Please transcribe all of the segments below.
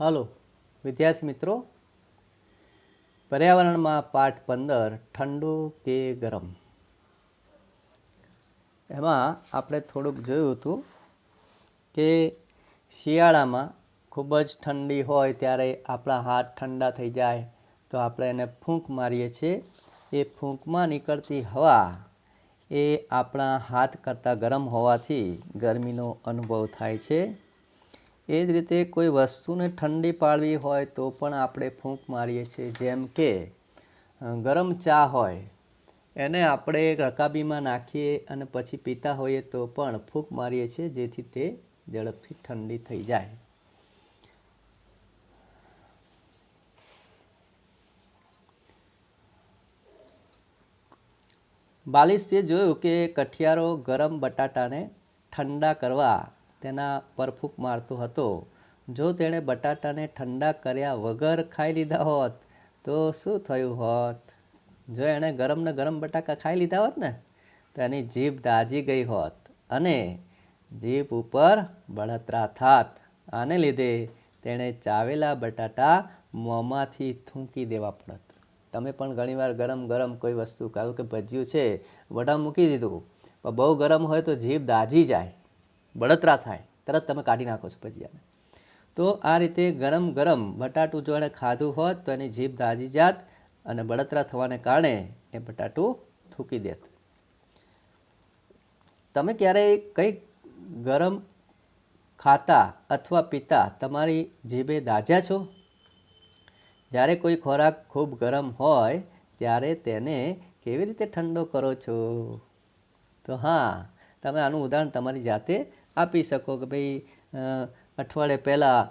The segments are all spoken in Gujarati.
હલો વિદ્યાર્થી મિત્રો, પર્યાવરણમાં પાઠ 15 ઠંડુ કે ગરમ, એમાં આપણે થોડુંક જોયું હતું કે શિયાળામાં ખૂબ જ ઠંડી હોય ત્યારે આપણા હાથ ઠંડા થઈ જાય તો આપણે એને ફૂંક મારીએ છીએ. એ ફૂંકમાં નીકળતી હવા એ આપણા હાથ કરતાં ગરમ હોવાથી ગરમીનો અનુભવ થાય છે. એ જ રીતે કોઈ વસ્તુને ઠંડી પાડવી હોય તો પણ આપણે ફૂંક મારીએ છીએ. જેમ કે ગરમ ચા હોય એને આપણે રકાબીમાં નાખીએ અને પછી પીતા હોઈએ તો પણ ફૂંક મારીએ છીએ, જેથી તે ઝડપથી ઠંડી થઈ જાય. બાલિશે જોયું કે કઠિયારો ગરમ બટાટાને ઠંડા કરવા તેના પર ફૂંક મારતો હતો. જો તેણે બટાટાને ઠંડા કર્યા વગર ખાઈ લીધા હોત તો શું થયું હોત? જો એણે ગરમને ગરમ બટાકા ખાઈ લીધા હોત ને તો એની જીભ દાઝી ગઈ હોત અને જીભ ઉપર બળતરા થાત. આને લીધે તેણે ચાવેલા બટાટા મોંમાંથી થૂંકી દેવા પડત. તમે પણ ઘણીવાર ગરમ ગરમ કોઈ વસ્તુ, કહ્યું કે ભજીયું છે, મોઢામાં મૂકી દીધું પણ બહુ ગરમ હોય તો જીભ દાઝી જાય, બળતરા થાય, તરત તમે કાઢી નાખો છો ભજીયાને. તો આ રીતે ગરમ ગરમ બટાટું જો એણે ખાધું હોત તો એની જીભ દાઝી જાત અને બળતરા થવાને કારણે એ બટાટું થૂકી દેત. તમે ક્યારેય કંઈક ગરમ ખાતા અથવા પીતા તમારી જીભે દાઝ્યા છો? જ્યારે કોઈ ખોરાક ખૂબ ગરમ હોય ત્યારે તેને કેવી રીતે ઠંડો કરો છો? તો હા, તમે આનું ઉદાહરણ તમારી જાતે આપી શકો કે ભાઈ અઠવાડિયે પહેલાં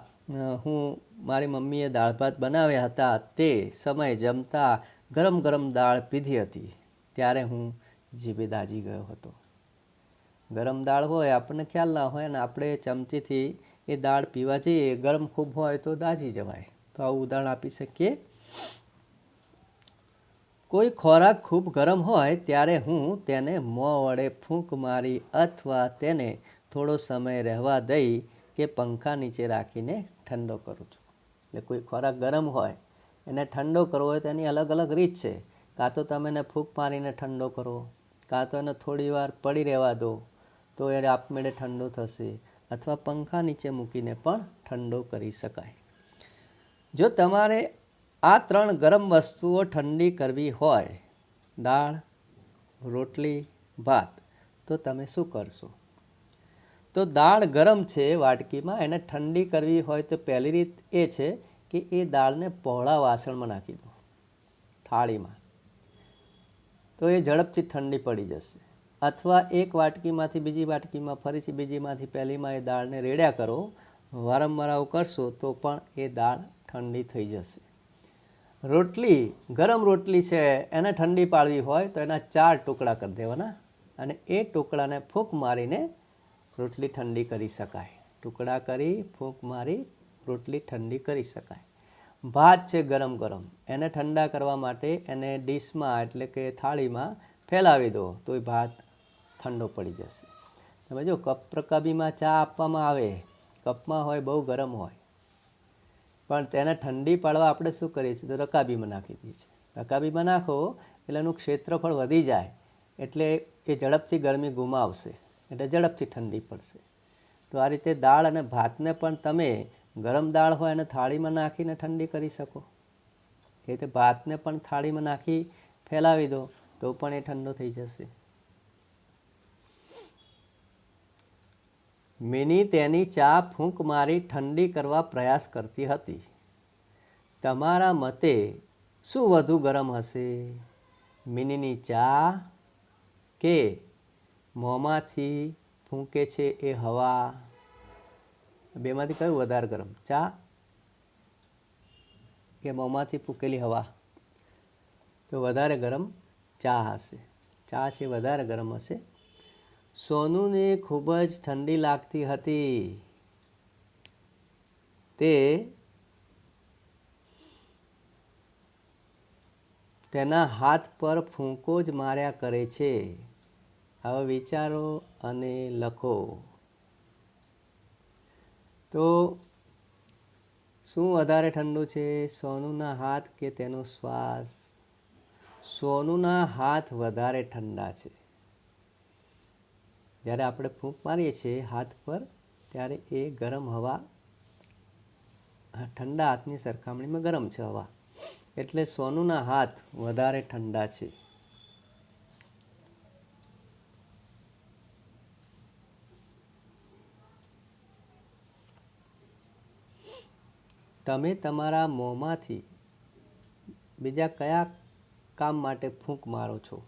હું મારી મમ્મીએ દાળ ભાત બનાવ્યા હતા, તે સમયે જમતા ગરમ ગરમ દાળ પીધી હતી ત્યારે હું જીભે દાઝી ગયો હતો. ગરમ દાળ હોય આપણને ખ્યાલ ના હોય અને આપણે ચમચીથી એ દાળ પીવા જઈએ, ગરમ ખૂબ હોય તો દાઝી જવાય. તો આવું ઉદાહરણ આપી શકીએ. કોઈ ખોરાક ખૂબ ગરમ હોય ત્યારે હું તેને મોં વડે ફૂંક મારી અથવા તેને થોડો સમય રહેવા દઈ કે પંખા નીચે રાખીને ઠંડો કરું છું. એટલે કોઈ ખોરાક ગરમ હોય એને ઠંડો કરવો હોય તો એની અલગ અલગ રીત છે. કાં તો તમે એને ફૂંક મારીને ઠંડો કરો, કાં તો એને થોડી વાર પડી રહેવા દો તો એ આપમેળે ઠંડો થશે, અથવા પંખા નીચે મૂકીને પણ ઠંડો કરી શકાય. જો તમારે આ 3 ગરમ વસ્તુઓ ઠંડી કરવી હોય, દાળ, રોટલી, ભાત, તો તમે શું કરશો? તો દાળ ગરમ છે વાટકીમાં, એને ઠંડી કરવી હોય તો પહેલી રીત એ છે કે એ દાળને પહોળા વાસણમાં નાખી દો, થાળીમાં, તો એ ઝડપથી ઠંડી પડી જશે. અથવા એક વાટકીમાંથી બીજી વાટકીમાં, ફરીથી બીજીમાંથી પહેલીમાં એ દાળને રેડ્યા કરો. વારંવાર આવું કરશો તો પણ એ દાળ ઠંડી થઈ જશે. રોટલી, ગરમ રોટલી છે, એને ઠંડી પાડવી હોય તો એના 4 ટુકડા કરી દેવાના અને એ ટુકડાને ફૂંક મારીને રોટલી ઠંડી કરી શકાય. ટુકડા કરી ફૂંક મારી રોટલી ઠંડી કરી શકાય. ભાત છે ગરમ ગરમ, એને ઠંડા કરવા માટે એને ડીશમાં એટલે કે થાળીમાં ફેલાવી દો તો એ ભાત ઠંડો પડી જશે. તમે જો કપ રકાબીમાં ચા આપવામાં આવે, કપમાં હોય, બહુ ગરમ હોય, પણ તેને ઠંડી પાડવા આપણે શું કરીએ છીએ? તો રકાબીમાં નાખી દઈએ છીએ. રકાબીમાં નાખો એટલે એનું ક્ષેત્રફળ વધી જાય, એટલે એ ઝડપથી ગરમી ગુમાવશે, એટલે ઝડપથી ઠંડી પડશે. તો આ રીતે દાળ અને ભાતને પણ તમે ગરમ દાળ હોય અને થાળીમાં નાખીને ઠંડી કરી શકો. એ રીતે ભાતને પણ થાળીમાં નાખી ફેલાવી દો તો પણ એ ઠંડો થઈ જશે. મિની તેની ચા ફૂંક મારી ઠંડી કરવા પ્રયાસ કરતી હતી. તમારા મતે શું વધુ ગરમ હશે? મિનીની ચા કે મોંમાંથી ફૂંકે છે એ હવા? બેમાંથી કયું વધારે ગરમ, ચા કે મોંમાંથી ફૂંકેલી હવા? તો વધારે ગરમ ચા હશે. ચા છે વધારે ગરમ હશે. સોનુને ખૂબ જ ઠંડી લાગતી હતી. તે તેના હાથ પર ફૂંકો જ માર્યા કરે છે. હવે વિચારો અને લખો. તો શું વધારે ઠંડુ છે, સોનુના હાથ કે તેનો શ્વાસ? સોનુના હાથ વધારે ઠંડા છે. જ્યારે આપણે ફૂંક મારીએ છીએ હાથ પર ત્યારે એ ગરમ હવા, ઠંડા હાથની સરખામણીમાં ગરમ છે હવા, એટલે સોનુના હાથ વધારે ઠંડા છે. તમે તમારા મોંમાંથી બીજા કયા કામ માટે ફૂંક મારો છો?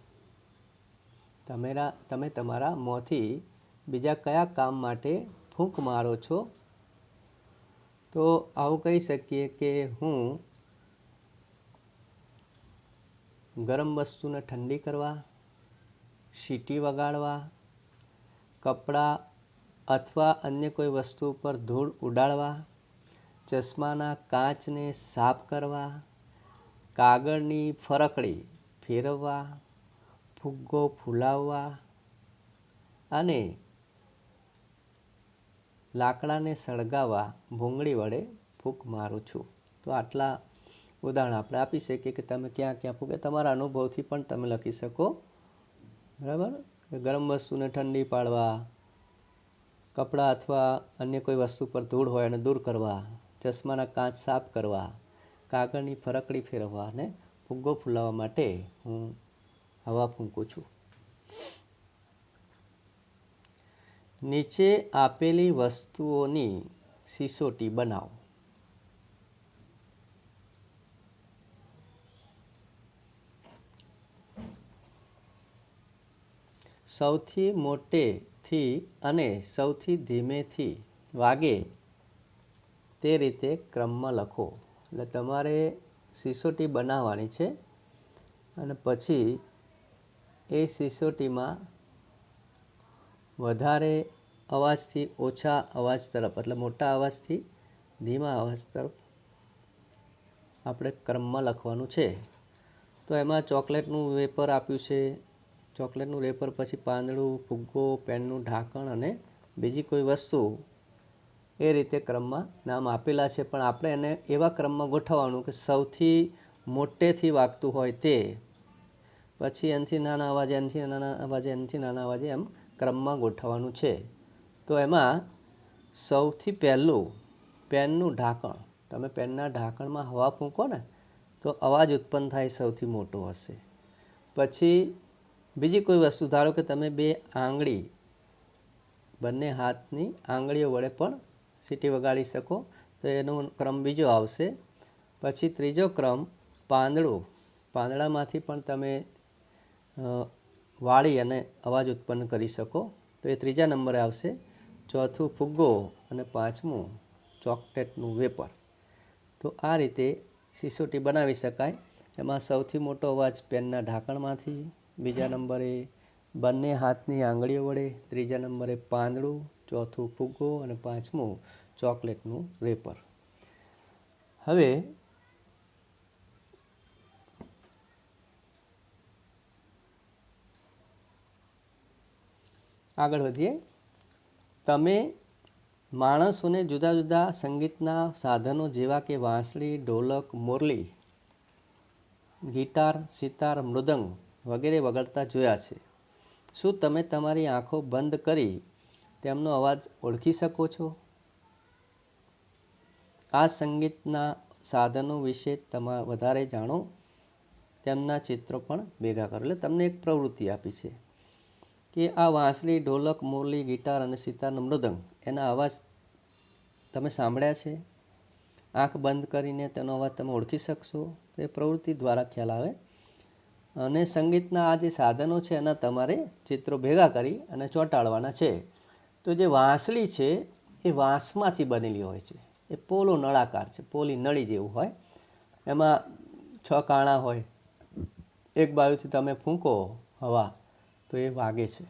તમે તમારા મોંથી બીજા કયા કામ માટે ફૂંક મારો છો? તો આવું કહી શકીએ કે હું ગરમ વસ્તુને ઠંડી કરવા, સીટી વગાડવા, કપડાં અથવા અન્ય કોઈ વસ્તુ પર ધૂળ ઉડાડવા, ચશ્માના કાચને સાફ કરવા, કાગળની ફરકડી ફેરવવા, ફુગ્ગો ફૂલાવવા અને લાકડાને સળગાવવા ભૂંગળી વડે ફૂંક મારું છું. તો આટલા ઉદાહરણ આપણે આપી શકીએ કે તમે ક્યાં ક્યાં ફૂંકે. તમારા અનુભવથી પણ તમે લખી શકો. બરાબર. ગરમ વસ્તુને ઠંડી પાડવા, કપડાં અથવા અન્ય કોઈ વસ્તુ પર ધૂળ હોય અને દૂર કરવા, ચશ્માના કાચ સાફ કરવા, કાગળની ફરકડી ફેરવવા અને ફુગ્ગો ફૂલાવવા માટે હું હવા ફૂંકું છું. નીચે આપેલી વસ્તુઓની સિસોટી બનાવો. સૌથી મોટેથી અને સૌથી ધીમેથી વાગે તે રીતે ક્રમમાં લખો. એટલે તમારે સિસોટી બનાવવાની છે અને પછી એ સિસોટીમાં વધારે અવાજથી ઓછા અવાજ તરફ, એટલે મોટા અવાજથી ધીમા અવાજ તરફ આપણે ક્રમમાં લખવાનું છે. તો એમાં ચોકલેટનું વેપર આપ્યું છે. ચોકલેટનું વેપર પછી પાંદડું, ફુગ્ગો, પેનનું ઢાંકણ અને બીજી કોઈ વસ્તુ, એ રીતે ક્રમમાં નામ આપેલા છે. પણ આપણે એને એવા ક્રમમાં ગોઠવવાનું કે સૌથી મોટેથી વાગતું હોય તે, પછી એનાથી નાના અવાજે, એનાથી નાના અવાજે, એનાથી નાના અવાજે, એમ ક્રમમાં ગોઠવવાનું છે. તો એમાં સૌથી પહેલું પેનનું ઢાંકણ. તમે પેનના ઢાંકણમાં હવા ફૂંકો ને તો અવાજ ઉત્પન્ન થાય સૌથી મોટો હશે. પછી બીજી કોઈ વસ્તુ, ધારો કે તમે બંને હાથની આંગળીઓ વડે પણ સીટી વગાડી શકો, તો એનો ક્રમ બીજો આવશે. પછી ત્રીજો ક્રમ પાંદડું. પાંદડામાંથી પણ તમે વાળી અને અવાજ ઉત્પન્ન કરી શકો, તો એ ત્રીજા નંબરે આવશે. ચોથું ફુગ્ગો અને પાંચમું ચોકલેટનું વેપર. તો આ રીતે સિસોટી બનાવી શકાય. એમાં સૌથી મોટો અવાજ પેનના ઢાંકણમાંથી, બીજા નંબરે બંને હાથની આંગળીઓ વડે, ત્રીજા નંબરે પાંદડું, ચોથું ફુગ્ગો અને પાંચમું ચોકલેટનું વેપર. હવે આગળ વધીએ. તમે માણસોને જુદા જુદા સંગીતના સાધનો જેવા કે વાંસળી, ઢોલક, મોરલી, ગિટાર, સિતાર, મૃદંગ વગેરે વગાડતા જોયા છે. શું તમે તમારી આંખો બંધ કરી તેમનો અવાજ ઓળખી શકો છો? આ સંગીતના સાધનો વિશે તમે વધારે જાણો, તેમના ચિત્રો પણ ભેગા કરો. એટલે તમને એક પ્રવૃત્તિ આપી છે કે આ વાંસળી, ઢોલક, મોરલી, ગિટાર અને સિતાર, મૃદંગ એના અવાજ તમે સાંભળ્યા છે? આંખ બંધ કરીને તેનો અવાજ તમે ઓળખી શકશો? તો એ પ્રવૃત્તિ દ્વારા ખ્યાલ આવે. અને સંગીતના આ જે સાધનો છે એના તમારે ચિત્રો ભેગા કરી અને ચોંટાડવાના છે. તો જે વાંસળી છે એ વાંસમાંથી બનેલી હોય છે. એ પોલો નળાકાર છે, પોલી નળી જેવું હોય. એમાં 6 કાણા હોય. એક બાજુથી તમે ફૂંકો હવા તો એ વાગે છે.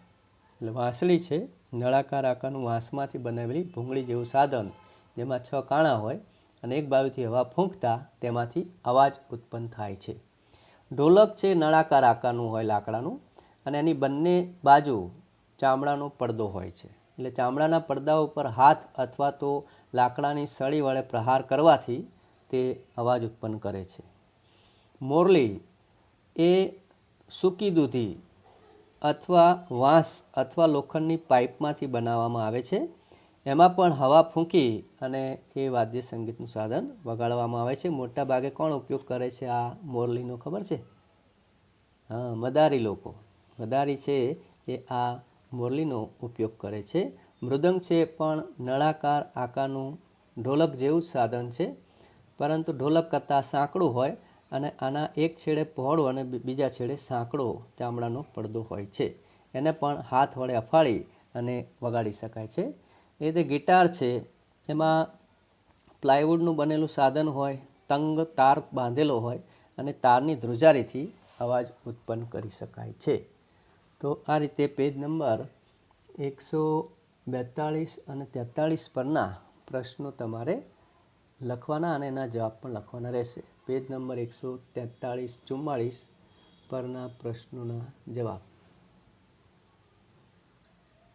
એટલે વાંસળી છે નળાકાર આકારનું વાંસમાંથી બનાવેલી ભૂંગળી જેવું સાધન, જેમાં 6 કાણા હોય અને એક બાજુથી હવા ફૂંકતા તેમાંથી અવાજ ઉત્પન્ન થાય છે. ઢોલક છે નળાકાર આકારનું હોય લાકડાનું, અને એની બંને બાજુ ચામડાનો પડદો હોય છે. એટલે ચામડાના પડદા ઉપર હાથ અથવા તો લાકડાની સળી વડે પ્રહાર કરવાથી તે અવાજ ઉત્પન્ન કરે છે. મોરલી એ સૂકી દૂધી અથવા વાંસ અથવા લોખંડની પાઇપમાંથી બનાવવામાં આવે છે. એમાં પણ હવા ફૂંકી અને એ વાદ્ય સંગીતનું સાધન વગાડવામાં આવે છે. મોટા ભાગે કોણ ઉપયોગ કરે છે આ મોરલીનો ખબર છે? હા, મદારી લોકો. મદારી છે એ આ મોરલીનો ઉપયોગ કરે છે. મૃદંગ છે પણ નળાકાર આકારનું ઢોલક જેવું જ સાધન છે, પરંતુ ઢોલક કરતાં સાંકડું હોય અને આના એક છેડે પહોળું અને બીજા છેડે સાંકડો ચામડાનો પડદો હોય છે. એને પણ હાથ વડે અફાળી અને વગાડી શકાય છે. એ રીતે ગિટાર છે, એમાં પ્લાયવુડનું બનેલું સાધન હોય, તંગ તાર બાંધેલો હોય અને તારની ધ્રુજારીથી અવાજ ઉત્પન્ન કરી શકાય છે. તો આ રીતે પેજ નંબર 142 અને 43 પરના પ્રશ્નો તમારે લખવાના અને એના જવાબ પણ લખવાના રહેશે. પેજ નંબર 143, 44 પરના પ્રશ્નોના જવાબ.